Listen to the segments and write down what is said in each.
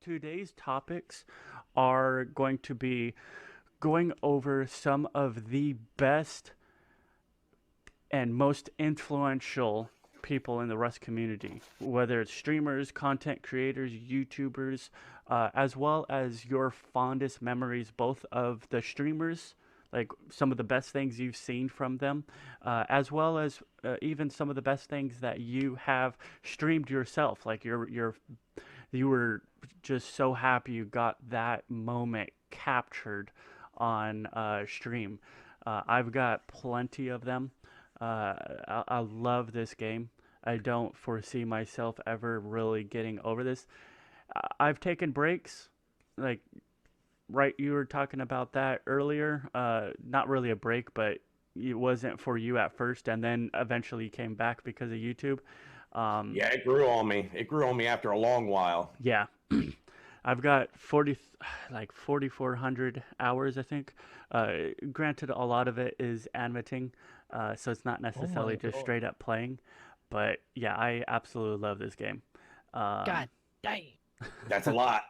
today's topics are going to be going over some of the best and most influential people in the Rust community, whether it's streamers, content creators, YouTubers, as well as your fondest memories, both of the streamers, like some of the best things you've seen from them, as well as even some of the best things that you have streamed yourself, like you were just so happy you got that moment captured on stream. I've got plenty of them. I love this game. I don't foresee myself ever really getting over this. I've taken breaks, like right. You were talking about that earlier. Not really a break, but it wasn't for you at first, and then eventually you came back because of YouTube. Yeah, it grew on me. It grew on me after a long while. Yeah. I've got 4,400 hours, I think. Granted, a lot of it is animating, so it's not necessarily just God. straight up playing. But yeah, I absolutely love this game. God dang. That's a lot.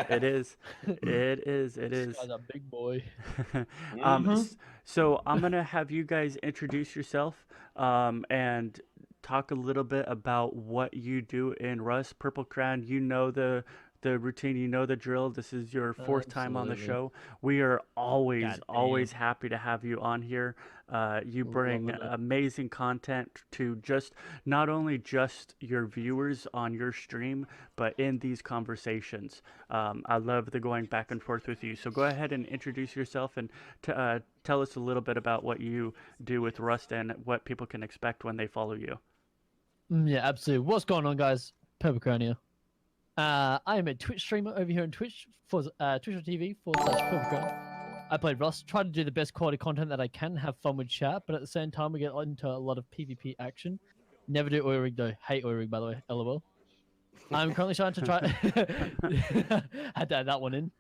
It is. It is. It This is. guy's a big boy. So I'm gonna have you guys introduce yourself, and talk a little bit about what you do in Rust. PurpleCrayonnn, you know the routine, you know the drill. This is your fourth time on the Absolutely. show. We are always God always damn. happy to have you on here. You bring Loving it. amazing content to just not only just your viewers on your stream, but in these conversations. I love the going back and forth with you. So go ahead and introduce yourself and tell us a little bit about what you do with Rust and what people can expect when they follow you. Yeah, absolutely. What's going on, guys? PurpleCrayonnn here. I am a Twitch streamer over here on Twitch for twitch.tv/PurpleCrayonnn. I play Rust, try to do the best quality content that I can, have fun with chat, but at the same time we get into a lot of PvP action. Never do oil rig though. Hate oil rig, by the way. LOL. I'm currently trying to try. Had to add that one in.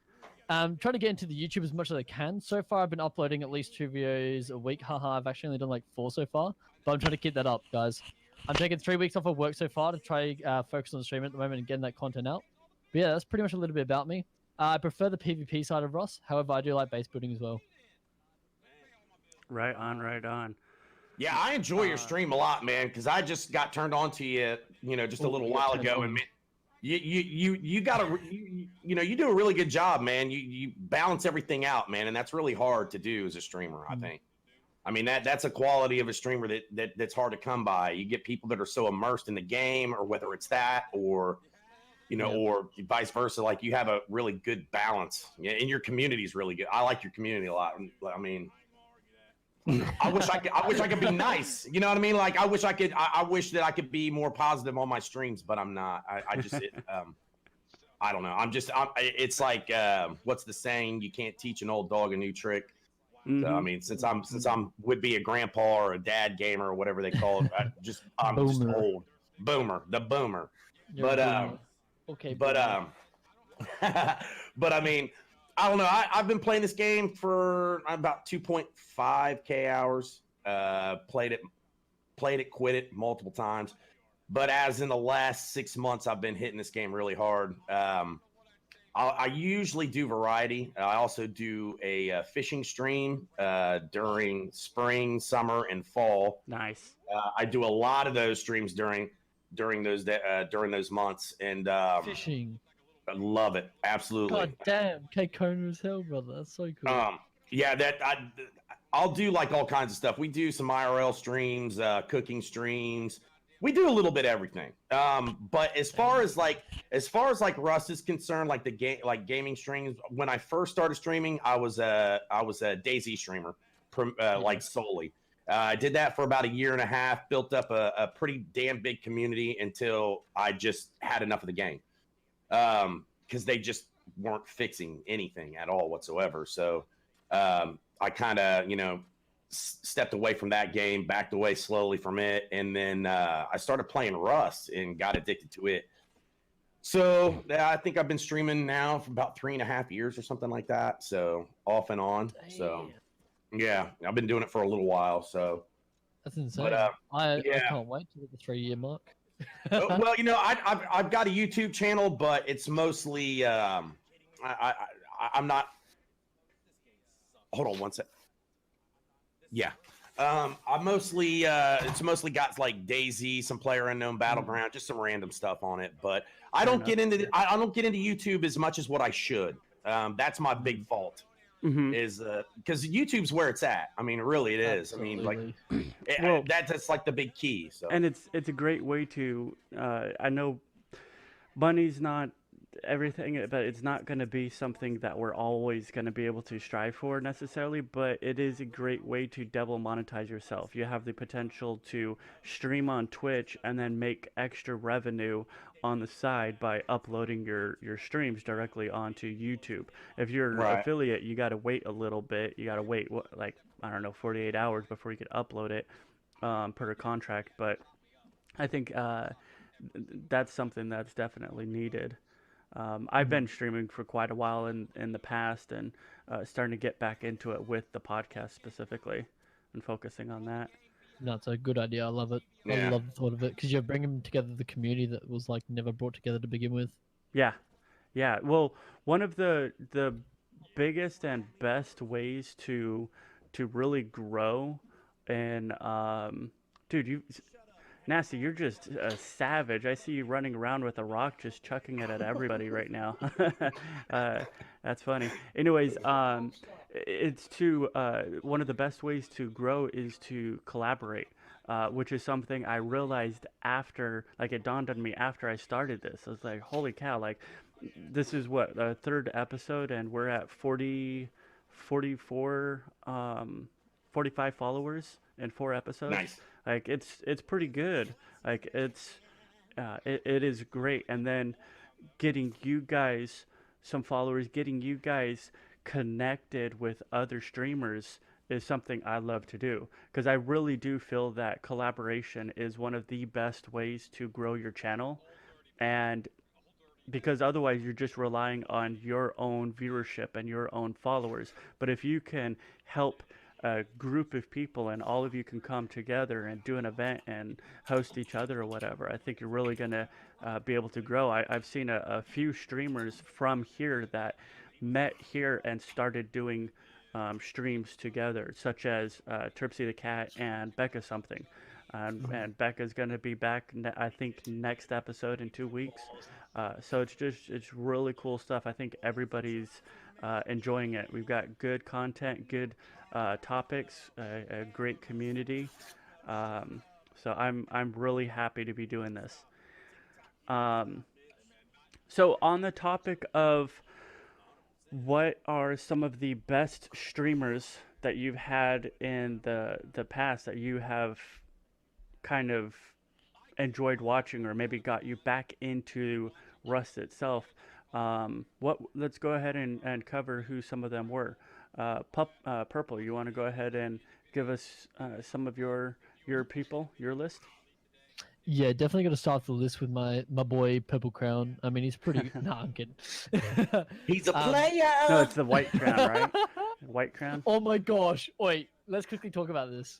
Trying to get into the YouTube as much as I can. So far, I've been uploading at least 2 videos a week. Haha, I've actually only done like 4 so far, but I'm trying to keep that up, guys. I'm taking 3 weeks off of work so far to try focus on streaming at the moment and getting that content out. But yeah, that's pretty much a little bit about me. I prefer the PvP side of Rust. However, I do like base building as well. Right on, right on. Yeah, I enjoy your stream a lot, man, because I just got turned on to you, just a little while ago, and man, you got to, you do a really good job, man. You balance everything out, man, and that's really hard to do as a streamer, I think. I mean, that's a quality of a streamer that's hard to come by. You get people that are so immersed in the game, or whether it's that, or or vice versa. Like, you have a really good balance, and your community is really good. I like your community a lot. I mean, I wish I could be nice. You know what I mean? Like, I wish that I could be more positive on my streams, but I'm not. I just, I don't know. It's like, what's the saying? You can't teach an old dog a new trick. So, I mean, since I'm would be a grandpa or a dad gamer or whatever they call it, I'm just old the boomer. You're But okay. but but I mean, I don't know. I've been playing this game for about 2.5K hours. Played it, quit it multiple times. But as in the last 6 months, I've been hitting this game really hard. I usually do variety. I also do a fishing stream during spring, summer, and fall. Nice. I do a lot of those streams during those months, and Fishing. I love it. Absolutely. God damn, K-Kona as hell, brother. That's so cool. Yeah, I'll do like all kinds of stuff. We do some IRL streams, cooking streams. We do a little bit of everything. But as far as like Rust is concerned, like gaming streams, when I first started streaming, I was a DayZ streamer, like solely. I did that for about a year and a half, built up a pretty damn big community until I just had enough of the game. Because they just weren't fixing anything at all whatsoever. So I kind of, stepped away from that game, backed away slowly from it, and then I started playing Rust and got addicted to it. So I think I've been streaming now for about 3.5 years or something like that. So off and on. Damn. So yeah, I've been doing it for a little while. So That's insane. But, I can't wait to hit the 3-year mark. Well, I've got a YouTube channel, but it's mostly I'm not. Hold on one sec. Yeah. I mostly it's mostly got like Daisy, some Player Unknown Battleground, just some random stuff on it. But I don't get into I don't get into YouTube as much as what I should. That's my big fault. Is because YouTube's where it's at. I mean, really, it is. Absolutely. I mean, like that's like the big key. So, and it's a great way to. I know money's not everything, but it's not going to be something that we're always going to be able to strive for necessarily. But it is a great way to double monetize yourself. You have the potential to stream on Twitch and then make extra revenue on the side by uploading your streams directly onto YouTube. If you're an affiliate, you got to wait a little bit. You got to wait like I don't know 48 hours before you could upload it per contract. But I think that's something that's definitely needed. I've been streaming for quite a while in the past and starting to get back into it with the podcast specifically and focusing on that. That's a good idea. I love it. Yeah. I love the thought of it because you're bringing together the community that was like never brought together to begin with. Yeah. Well, one of the biggest and best ways to really grow and dude, Nasty, you're just a savage. I see you running around with a rock, just chucking it at everybody right now. That's funny. Anyways, it's one of the best ways to grow is to collaborate, which is something I realized after, like it dawned on me after I started this. I was like, holy cow, like this is what, the third episode and we're at 44, 45 followers in 4 episodes. Nice. Like it's pretty good. Like it is great. And then getting you guys some followers, getting you guys connected with other streamers is something I love to do because I really do feel that collaboration is one of the best ways to grow your channel, and because otherwise you're just relying on your own viewership and your own followers. But if you can help a group of people and all of you can come together and do an event and host each other or whatever, I think you're really going to be able to grow. I've seen a few streamers from here that met here and started doing streams together, such as Terpsy the Cat and Becca something. And Becca's going to be back, I think, next episode in 2 weeks. So it's really cool stuff. I think everybody's enjoying it. We've got good content, good topics, a great community. So I'm really happy to be doing this. So on the topic of what are some of the best streamers that you've had in the past that you have kind of enjoyed watching or maybe got you back into Rust itself, let's go ahead and cover who some of them were. Purple, you want to go ahead and give us some of your people, your list? Yeah, definitely got to start the list with my boy PurpleCrayonnn. I mean, he's pretty. Nah, I'm kidding. He's a player. No, it's the white crown, right? White crown. Oh my gosh! Wait, let's quickly talk about this.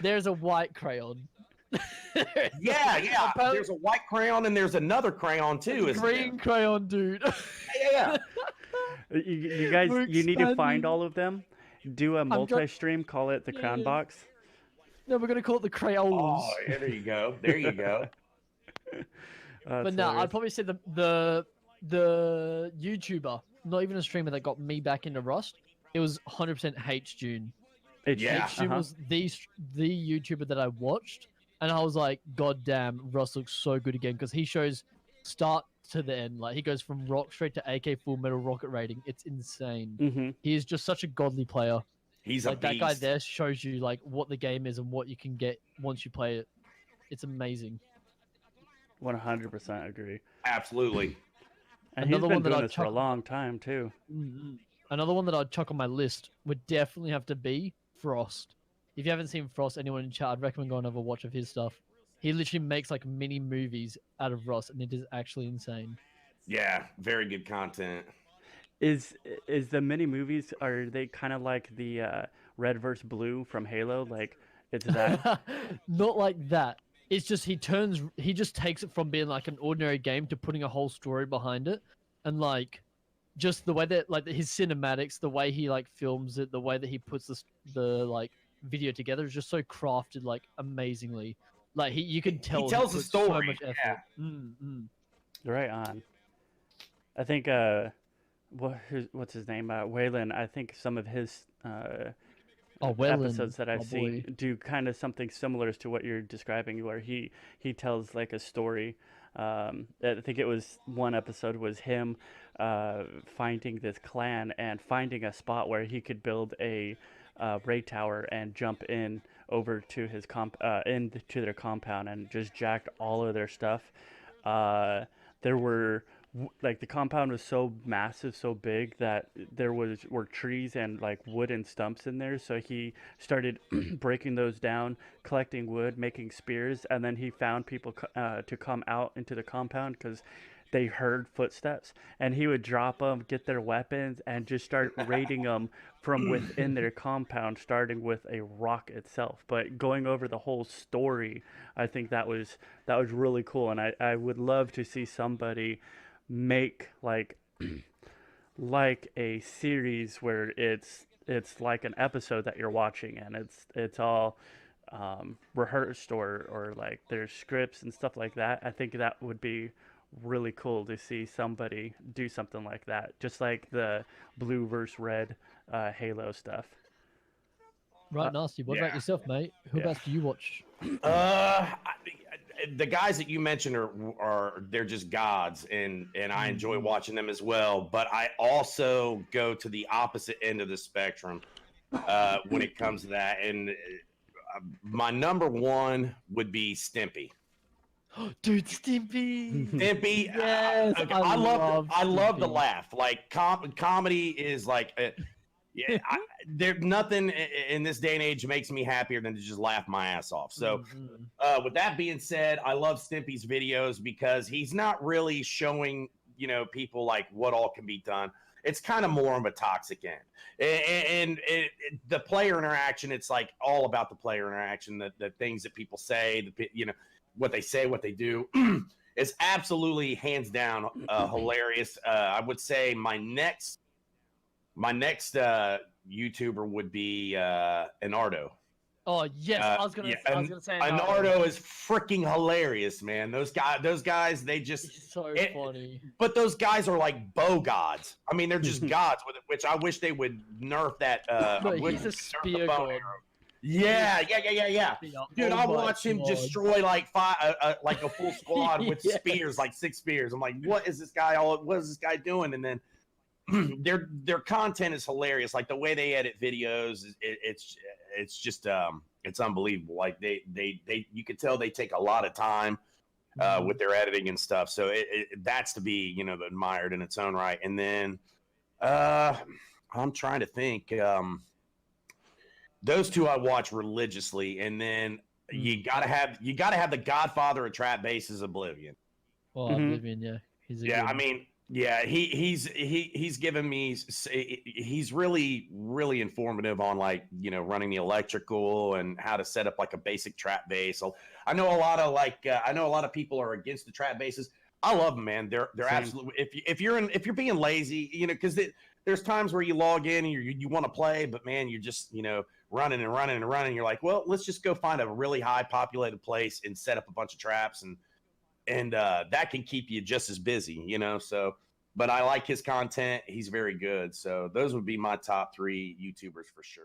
There's a white crayon. Yeah. There's a white crayon and there's another crayon too. Green crayon, dude. Yeah. You guys, you need to find all of them. Do a multi-stream. Call it the Crown Box. No, we're gonna call it the Crayolas. Oh, yeah, there you go. There you go. But no, I'd probably say the YouTuber, not even a streamer that got me back into Rust. It was 100% hJune. hJune was the YouTuber that I watched, and I was like, God damn, Rust looks so good again because he shows start to the end. Like he goes from rock straight to AK full metal rocket rating. It's insane. He is just such a godly player. He's like a that beast. guy there shows you like what the game is and what you can get once you play it. It's amazing. 100% agree. Absolutely. And another he's been doing this for a long time too. Another one that I'd chuck on my list would definitely have to be Frost. If you haven't seen Frost, anyone in chat, I'd recommend going over a watch of his stuff. He literally makes like mini movies out of Rust, and it is actually insane. Yeah, very good content. Is the mini movies, are they kind of like the red versus blue from Halo? Like it's that? Not like that. it's just he just takes it from being like an ordinary game to putting a whole story behind it, and like just the way that like his cinematics, the way he like films it, the way that he puts the like video together is just so crafted like amazingly. Like you can tell he tells a puts so story. much effort. Yeah. Right on. I think what's his name? Welyn. I think some of his Welyn, episodes that I've my seen boy. do kind of something similar to what you're describing, where he tells like a story. I think it was one episode was him finding this clan and finding a spot where he could build a raid tower and jump in over to his into their compound and just jacked all of their stuff. There were like the compound was so massive, so big that there were trees and like wooden stumps in there. So he started breaking those down, collecting wood, making spears, and then he found people to come out into the compound because they heard footsteps, and he would drop them, get their weapons, and just start raiding them from within their compound, starting with a rock itself. But going over the whole story, I think that was really cool, and I would love to see somebody make like a series where it's like an episode that you're watching, and it's all rehearsed or like there's scripts and stuff like that. I think that would be really cool to see somebody do something like that, just like the blue versus red Halo stuff. Right, nasty. What about yourself, mate? Who else do you watch? The guys that you mentioned are they're just gods, and I enjoy watching them as well. But I also go to the opposite end of the spectrum when it comes to that, and my number one would be Stimpee. Dude, Stimpee. Stimpee, Yes, I love the Stimpee. laugh. Like comedy is like, there's nothing in this day and age makes me happier than to just laugh my ass off. So, with that being said, I love Stimpee's videos because he's not really showing people like what all can be done. It's kind of more of a toxic end, and the player interaction. It's like all about the player interaction, the things that people say, what they say, what they do. Is absolutely hands down hilarious. I would say my next YouTuber would be Enardo. Oh yes, I was gonna say Enardo is freaking hilarious, man. Those guys, they just It's so funny. But those guys are like bow gods. I mean, they're just gods with it, which I wish they would nerf that. He's a spear god. Yeah. Dude, I Oh my watched him God. destroy like like a full squad with Yes. spears, like 6 spears. I'm like, what is this guy doing? And then their content is hilarious. Like the way they edit videos, it's just it's unbelievable. Like they you can tell they take a lot of time with their editing and stuff. So that's to be admired in its own right. And then I'm trying to think. Those two I watch religiously, and then you gotta have the Godfather of trap bases, Oblivion. Oh, Oblivion, yeah. He's a good I mean, yeah, he's given me. He's really informative on like running the electrical and how to set up like a basic trap base. So I know a lot of people are against the trap bases. I love them, man. They're absolutely. If you're being lazy, because there's times where you log in and you want to play, but man, you're just running and running and running. You're like, well, let's just go find a really high populated place and set up a bunch of traps, and that can keep you just as busy, So, but I like his content. He's very good. So those would be my top 3 YouTubers for sure.